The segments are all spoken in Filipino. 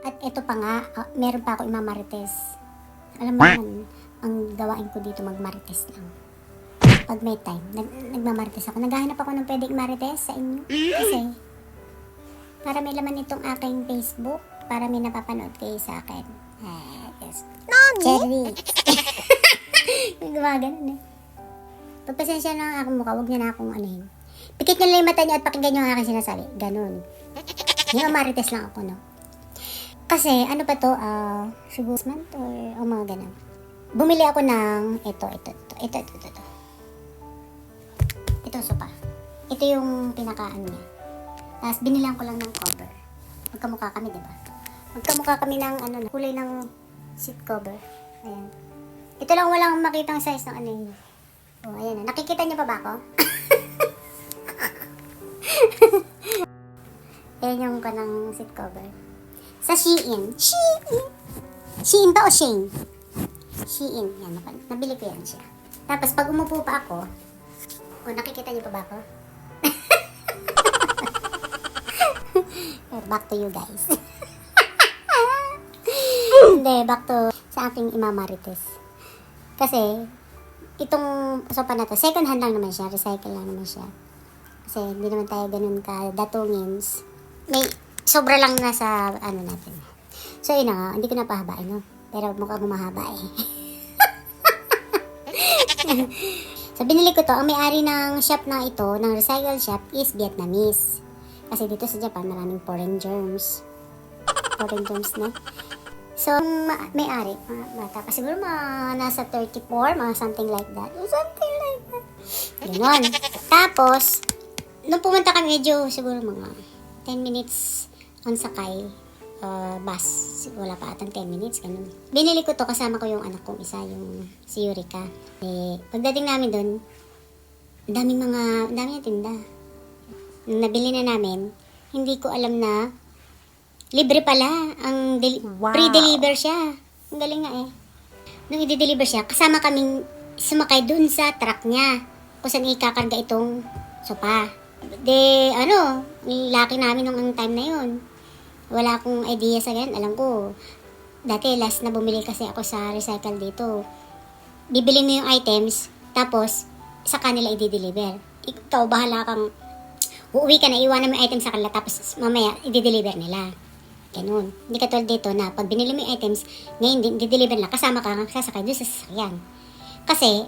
At ito pa nga, meron pa ako imamarites. Alam mo naman, ang gawain ko dito magmarites lang. Pag may time, nagmamarites ako. Naghahanap ako ng pwedeng marites sa inyo. Kasi, para may laman itong aking Facebook, para may napapanood kayo sa akin. Yes. Cherry. Gumagano eh. Pagpasensya lang ang aking mukha, huwag niya na akong anuhin. Pikit niyo lang yung mata niyo at pakinggan niyo ang aking sinasabi. Ganon. Yung marites lang ako, no? Kasi, ano pa to, siguro month or mga ganon. Bumili ako ng, ito. Ito, sopa. Ito yung pinakaan niya. Tapos, binilang ko lang ng cover. Magkamukha kami, diba? Magkamukha kami ng, kulay ng seat cover. Ayan. Ito lang walang makitang size ng ano yun. Oh, ayan na. Nakikita niyo pa ba ako? Ayan yung kanang seat cover. Sa Shein. Shein ba o Shein? Shein. Yan. Nabili ko yan siya. Tapos pag umupo pa ako, nakikita niyo pa ba ako? Back to you guys. Hindi, back to sa aking imamarites. Kasi, itong sopa na to, second hand lang naman siya, recycle lang naman siya. Kasi hindi naman tayo ganun ka-datungins. May sobra lang na sa natin. So, yun na nga, hindi ko napahabain, no? Pero mukhang humahaba eh. So, binili ko to. Ang may-ari ng shop na ito, ng recycle shop, is Vietnamese. Kasi dito sa Japan, maraming foreign germs. Foreign germs na. So, may-ari, bata pa siguro nasa 34, mga something like that. Something like that. Ganon. Tapos, nung pumunta kami, medyo siguro mga 10 minutes ang sakay. Bus. Wala pa atang 10 minutes. Ganun. Binili ko to kasama ko yung anak kong isa, yung si Eureka. Pagdating namin doon, daming tinda. Nung nabili na namin, hindi ko alam na libre pala. Wow. Pre-deliver siya. Ang galing nga eh. Nung i-deliver siya, kasama kaming sumakay dun sa truck niya kung saan ikakarga itong sopa. Laki namin nung time na yun. Wala akong idea sa ganyan. Alam ko, dati last na bumili kasi ako sa recycle dito. Bibili mo yung items, tapos sa kanila i-deliver. Ikaw, bahala kang uuwi ka na, iwanan mo yung item sa kanila, tapos mamaya i-deliver nila. Ganun. Hindi ka tulad dito na pag binili mo yung items, ngayon di-deliver lang, kasama ka sasakay doon sa sasakyan. Kasi,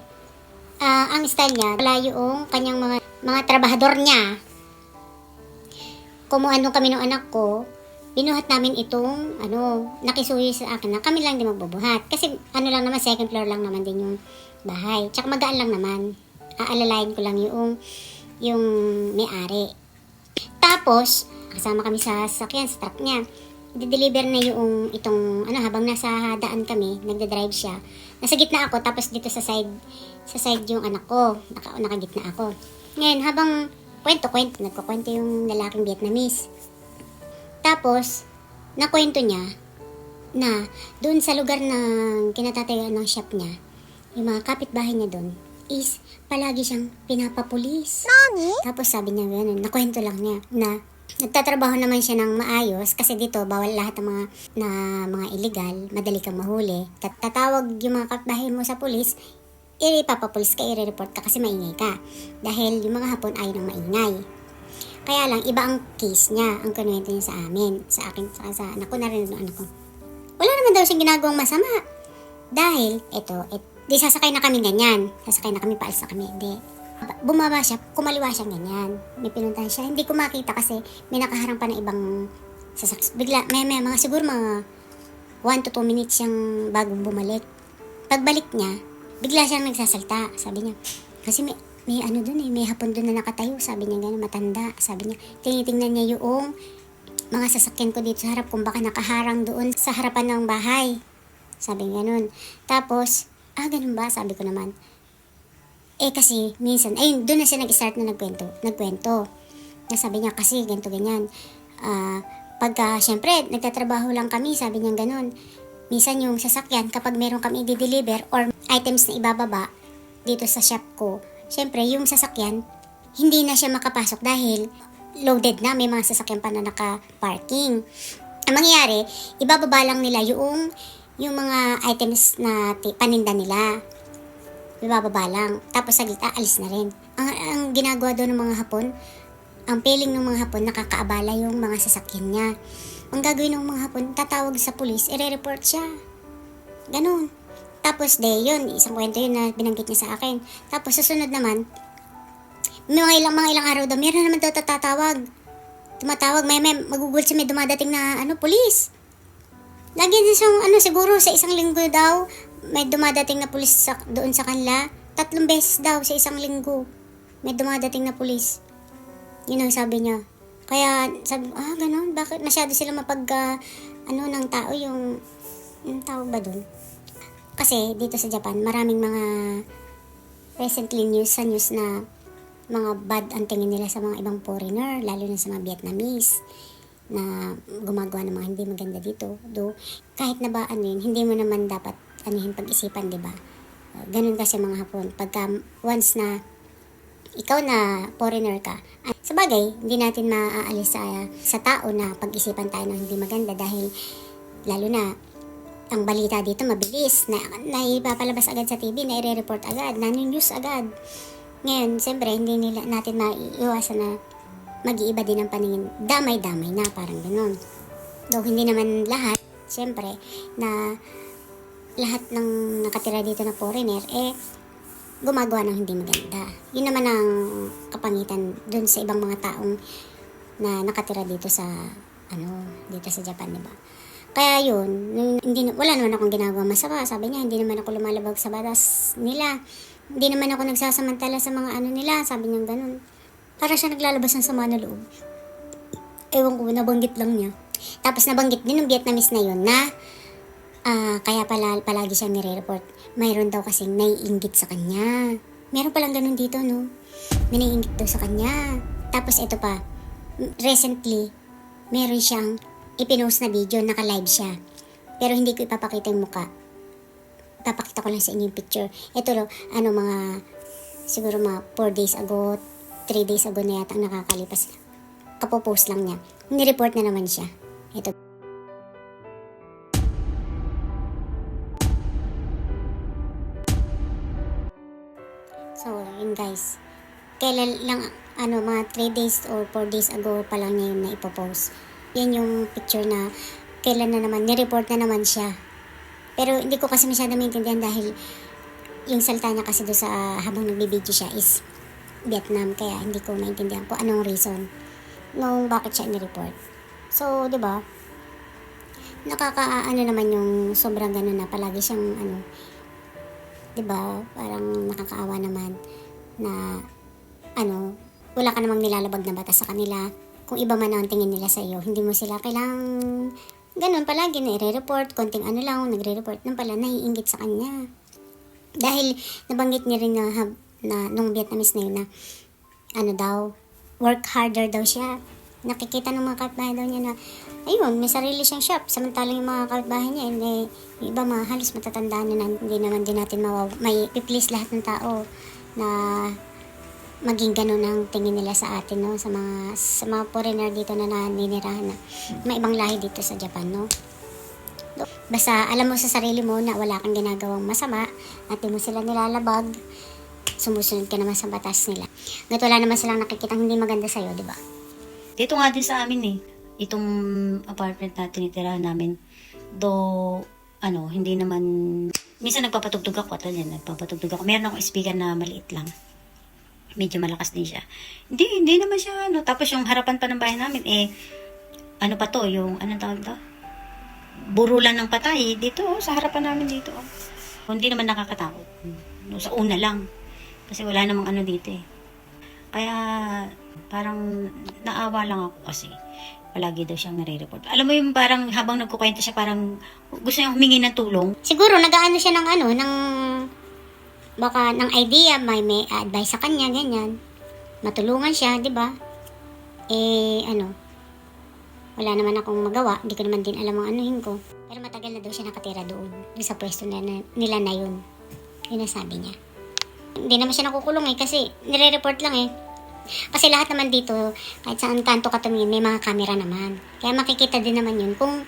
ang style niya, wala yung kanyang mga trabahador niya. Kumuha nung kami ng anak ko, binuhat namin itong, nakisuyo sa akin na kami lang din magbubuhat. Kasi, lang naman, second floor lang naman din yung bahay. Tsaka magaan lang naman. Aalalayan ko lang yung may-ari. Tapos, kasama kami sa sasakyan, sa truck niya. I-deliver na itong habang nasa daan kami, nagda-drive siya. Nasa gitna ako, tapos dito sa side yung anak ko. Nakagitna ako. Ngayon, habang nagkukwento yung lalaking Vietnamese. Tapos, nakwento niya na doon sa lugar ng kinatatayuan ng shop niya, yung mga kapitbahay niya doon, is palagi siyang pinapapulis. Nani? Tapos sabi niya gano'n, nakwento lang niya na nagtatrabaho naman siya ng maayos kasi dito bawal lahat ng mga illegal, madali kang mahuli. Tatawag yung mga kapitbahay mo sa pulis, ipapapulis ka, i-report ka kasi maingay ka. Dahil yung mga Hapon ayaw ng maingay. Kaya lang, iba ang case niya, ang kinuwento niya sa amin, sa akin, sa anak ko, narinig ng anak ko. Wala naman daw siyang ginagawang masama. Dahil, di sasakay na kami ganyan. Sasakay na kami, paalis na kami. Hindi. Bumaba siya, kumaliwa siya ganyan. May pinuntahan siya. Hindi ko makita kasi may nakaharang pa na ibang sasakyan. Bigla, may mga siguro mga 1 to 2 minutes siyang bagong bumalik. Pagbalik niya, bigla siyang nagsasalta. Sabi niya, kasi may doon may Hapon doon na nakatayo. Sabi niya gano'n, matanda. Sabi niya, tinitingnan niya yung mga sasakyan ko dito sa harap kung baka nakaharang doon sa harapan ng bahay. Sabi niya gano'n. Tapos, ganun ba? Sabi ko naman. Kasi minsan, doon na siya nag-start na nagkwento. Sabi niya kasi ganito ganyan. Pagka, syempre, nagtatrabaho lang kami, sabi niya gano'n. Minsan yung sasakyan, kapag meron kami i-deliver or items na ibababa dito sa shop ko, syempre, yung sasakyan, hindi na siya makapasok dahil loaded na, may mga sasakyan pa na naka-parking. Ang mangyayari, ibababa lang nila yung mga items na paninda nila. Ibababa lang. Tapos saglit, aalis na rin. Ang ginagawa doon ng mga Hapon, ang feeling ng mga Hapon, nakakaabala yung mga sasakyan niya. Ang gagawin ng mga Hapon, tatawag sa pulis, ire-report siya. Ganun. Tapos yun, isang kwento yun na binanggit niya sa akin. Tapos susunod naman, mga ilang araw daw, meron naman daw tumatawag, may magugulat siya, may dumadating na pulis. Lagi din siyang siguro sa isang linggo daw, may dumadating na pulis doon sa kanila. 3 beses daw sa isang linggo, may dumadating na pulis. Yun ang sabi niya. Kaya sabi, ganun, bakit masyado sila ng tao, yung tawag ba doon? Kasi dito sa Japan, maraming mga recently sa news na mga bad ang tingin nila sa mga ibang foreigner, lalo na sa mga Vietnamese na gumagawa ng mga hindi maganda dito. Kahit na ba hindi mo naman dapat pag-isipan, di ba? Ganun kasi mga Hapon. Pagka once na ikaw na foreigner ka, sa bagay, hindi natin maaalis sa tao na pag-isipan tayo ng hindi maganda dahil lalo na ang balita dito mabilis na ipapalabas agad sa TV, na i-report agad, news agad. Ngayon, siyempre, hindi natin maiiwasan na mag-iiba din ang paningin. Damay-damay na, parang ganun. Hindi naman lahat, siyempre, na lahat ng nakatira dito na foreigner, gumagawa ng hindi maganda. Yun naman ang kapangitan dun sa ibang mga taong na nakatira dito sa Japan, diba? Kaya yun, wala naman akong ginagawa masama. Sabi niya, hindi naman ako lumalabag sa batas nila. Hindi naman ako nagsasamantala sa mga nila. Sabi niya ganun. Para siya naglalabas ng sama na loob. Ewan ko, nabanggit lang niya. Tapos nabanggit din ng Vietnamese na yun na kaya palagi siya nire-report. Mayroon daw kasing naiinggit sa kanya. Meron palang ganun dito, no? May naiinggit daw sa kanya. Tapos ito pa, recently, meron siyang ipinost na video, naka-live siya. Pero hindi ko ipapakita yung mukha. Papakita ko lang sa inyo yung picture. Ito siguro mga 4 days ago, 3 days ago na yata ang nakakalipas. Kapopost lang niya. Nireport na naman siya. Ito. So, yun guys. Kailan lang, mga 3 days or 4 days ago pa lang niya yun na ipopost. Yan yung picture na kailan na naman, nireport na naman siya. Pero hindi ko kasi masyado maintindihan dahil yung salita niya kasi doon sa habang nagbibideo siya is Vietnam, kaya hindi ko maintindihan kung anong reason nung bakit siya nireport. So, di ba? Naman yung sobrang ganun na palagi siyang di ba? Parang nakakaawa naman na wala ka namang nilalabag na batas sa kanila. Kung iba man ang tingin nila sa iyo, hindi mo sila kailangang ganun palagi na i-report, konting lang, nagre-report, nang pala naiinggit sa kanya. Dahil nabanggit niya rin na nung Vietnamese na yun na, work harder daw siya. Nakikita ng mga kapitbahay daw niya na, ayun, may sarili siyang shop. Samantalang yung mga kapitbahay niya, yung iba halos matatanda na hindi naman din natin may i-please lahat ng tao na maging ganun ang tingin nila sa atin, no? Sa mga foreigner dito na naninirahan na may ibang lahi dito sa Japan, no? Basta alam mo sa sarili mo na wala kang ginagawang masama at di mo sila nilalabag, sumusunod ka naman sa batas nila. Ngat wala naman silang nakikitang hindi maganda sa'yo, di ba? Dito nga din sa amin itong apartment na tinitirahan namin, hindi naman, minsan nagpapatugtog ako, meron akong speaker na maliit lang. Medyo malakas din siya. Hindi naman siya, Tapos yung harapan pa ng bahay namin, pa to, yung, anong tawag to? Burulan ng patay. Dito, sa harapan namin dito. Hindi naman nakakatakot. Sa una lang. Kasi wala namang dito Kaya, parang naawa lang ako kasi. Palagi daw siyang nare-report. Alam mo yung parang habang nagkukwento siya, parang gusto niyang humingi ng tulong. Siguro, nag-aano siya baka ng idea, may advice sa kanya, ganyan. Matulungan siya, di ba? Wala naman akong magawa. Hindi ko naman din alam ang anuhin ko. Pero matagal na daw siya nakatira doon sa pwesto nila na yun. Yun ang sabi niya. Hindi naman siya nakukulong kasi nire-report lang Kasi lahat naman dito, kahit saan kanto ka tumingin, may mga camera naman. Kaya makikita din naman yun kung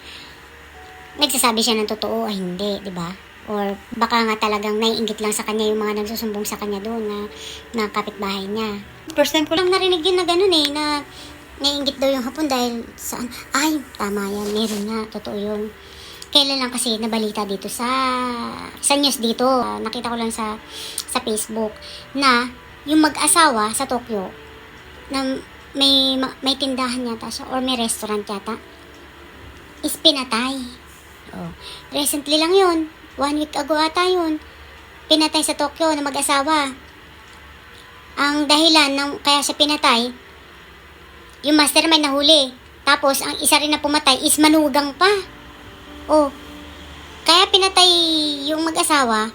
nagsasabi siya ng totoo o hindi, di ba? Or baka nga talagang naiinggit lang sa kanya yung mga nagsusumbong sa kanya doon na kapitbahay niya. First time ko lang. Lang narinig din na gano'n na naiinggit daw yung hapon dahil saan, ay, tama yan, meron nga, totoo yun. Kailan lang kasi nabalita dito sa news dito, nakita ko lang sa Facebook, na yung mag-asawa sa Tokyo, na may tindahan yata siya, or may restaurant yata, is pinatay. Oh. Recently lang yun, 1 week ago ata yun, pinatay sa Tokyo na mag-asawa. Ang dahilan ng kaya siya pinatay, yung mastermind nahuli. Tapos, ang isa rin na pumatay is manugang pa. Oh, kaya pinatay yung mag-asawa,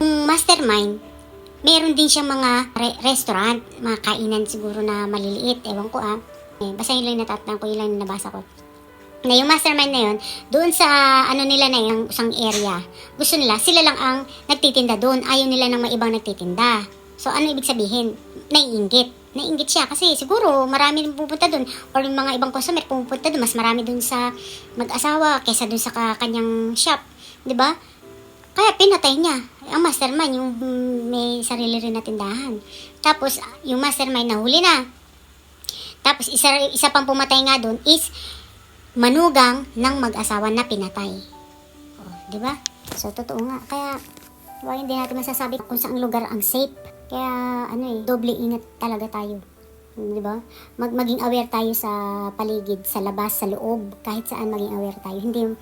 yung mastermind, meron din siyang mga restaurant, mga kainan siguro na maliliit, ewan ko basta yun lang natatandaan ko, yun lang nabasa ko. Na yung mastermind na yun, doon sa nila na yung isang area, gusto nila, sila lang ang nagtitinda doon, ayaw nila ng mga ibang nagtitinda. So, ano ibig sabihin? Naiinggit siya kasi siguro marami nang pupunta doon or yung mga ibang customer pupunta doon, mas marami doon sa mag-asawa kaysa doon sa kanyang shop, 'di ba? Kaya pinatay niya ang mastermind, yung may sarili rin na tindahan. Tapos yung mastermind nahuli na. Tapos isa pang pumatay nga doon is manugang ng mag-asawa na pinatay. Oh, 'di ba? So totoo nga. Kaya hindi natin masasabi kung saan lugar ang safe. Kaya doble ingat talaga tayo. 'Di ba? Maging aware tayo sa paligid, sa labas, sa loob, kahit saan maging aware tayo. Hindi yung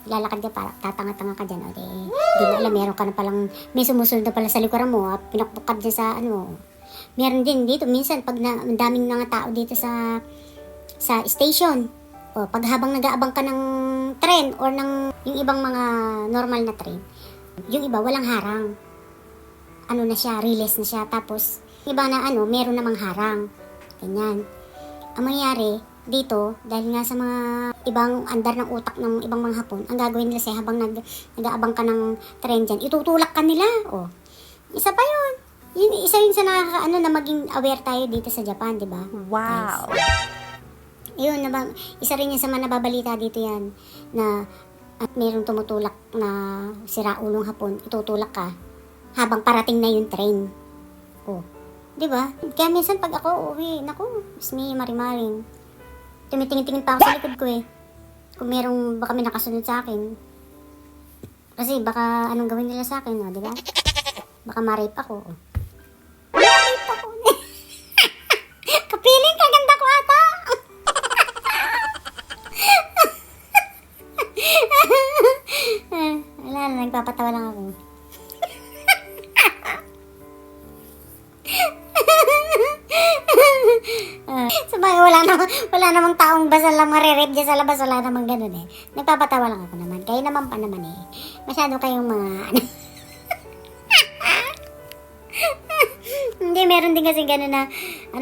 lalakad ka para tatanga-tanga ka diyan, di mo alam meron ka na palang may sumusunod na pala sa likuran mo, pinakbukad diyan sa Meron din dito minsan pag ang daming mga tao dito sa station. O pag habang nag-aabang ka ng tren or ng yung ibang mga normal na train, yung iba walang harang. Na siya, relays na siya. Tapos, iba na meron namang harang. Ganyan. Ang mangyari, dito, dahil nga sa mga ibang andar ng utak ng ibang mga Hapon, ang gagawin nila siya habang nag-aabang ka ng tren dyan, itutulak ka nila. O, isa pa yun. Isa yun sa na maging aware tayo dito sa Japan, di ba? Wow. Yun, isa rin yan sa mga nababalita dito yan, na at merong tumutulak na siraulong Hapon, itutulak ka habang parating na yung train. Oh, 'di ba? Kaya minsan pag ako uwi, naku, Miss Marimaring. Tumitingin-tingin pa ako sa likod ko Kung baka may nakasunod sa akin. Kasi baka anong gawin nila sa akin, 'di ba? Baka ma-rape ako. Ma-rape ako. Kapiling kaganda ko ata. Wala na, nagpapatawa lang ako. Sabay, wala namang taong basta lang marerep dyan sa labas, wala namang ganun Nagpapatawa lang ako naman. Kayo naman pa naman Masyado kayong mga Hindi, meron din kasi ganun na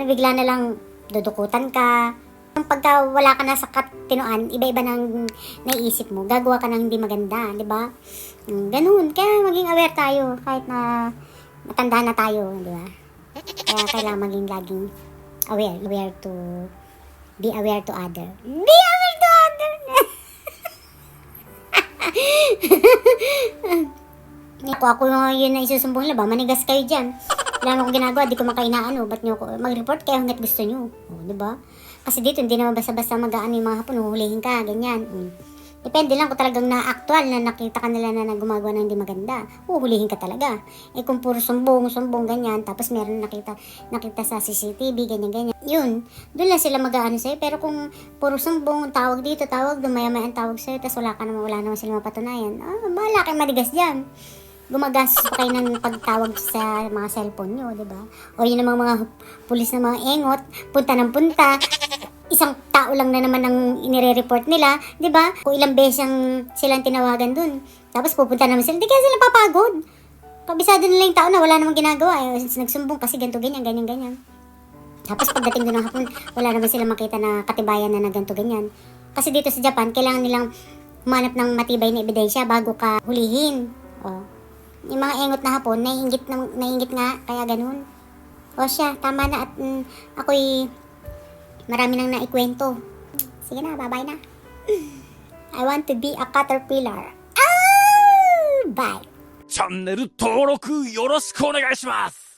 bigla na lang dudukutan ka. Pagka wala ka na sa katinoan, iba-iba nang naiisip mo. Gagawa ka ng hindi maganda, di ba? Ganun. Kaya maging aware tayo kahit na matanda na tayo, di ba? Kaya kailangan maging laging aware to be aware to other. Be aware to other! Ako yun na isusumbong nila ba? Manigas kayo dyan. Wala akong ginagawa, di ko makainaano. Ba't nyo ako mag-report kayo hanggat gusto nyo? Diba? Kasi dito, hindi naman basta-basta magaan yung mga Hapon, huhulihin ka, ganyan. Depende lang kung talagang na-actual na nakita ka nila na gumagawa ng hindi maganda. Huhulihin ka talaga. Kung puro sumbong, ganyan, tapos meron nakita sa CCTV, ganyan. Yun, doon lang sila mag-aano sa'yo. Pero kung puro sumbong, tawag dito, tawag doon, maya-maya ang tawag sa'yo, tapos wala naman sila mapatunayan. Bahala kayo madigas dyan. Gumagastos pa kayo ng pagtawag sa mga cellphone nyo, di ba? O yun namang mga pulis na mga engot, punta ng punta, isang tao lang na naman ang inire-report nila, di ba? Kung ilang beses silang tinawagan dun. Tapos pupunta naman sila, hindi kaya sila papagod. Kabisado nila yung tao na wala namang ginagawa. Nagsumbong kasi ganito, ganyan. Tapos pagdating doon ng Hapon, wala naman sila makita na katibayan na ganito, ganyan. Kasi dito sa Japan, kailangan nilang humanap ng matibay na ebidensya bago ka hulihin. Yung mga engot na Hapon, naiinggit nga, kaya ganun. O siya, tama na at ako'y marami nang naikwento. Sige na, bye-bye na. I want to be a caterpillar. Bye! チャンネル登録よろしくお願いします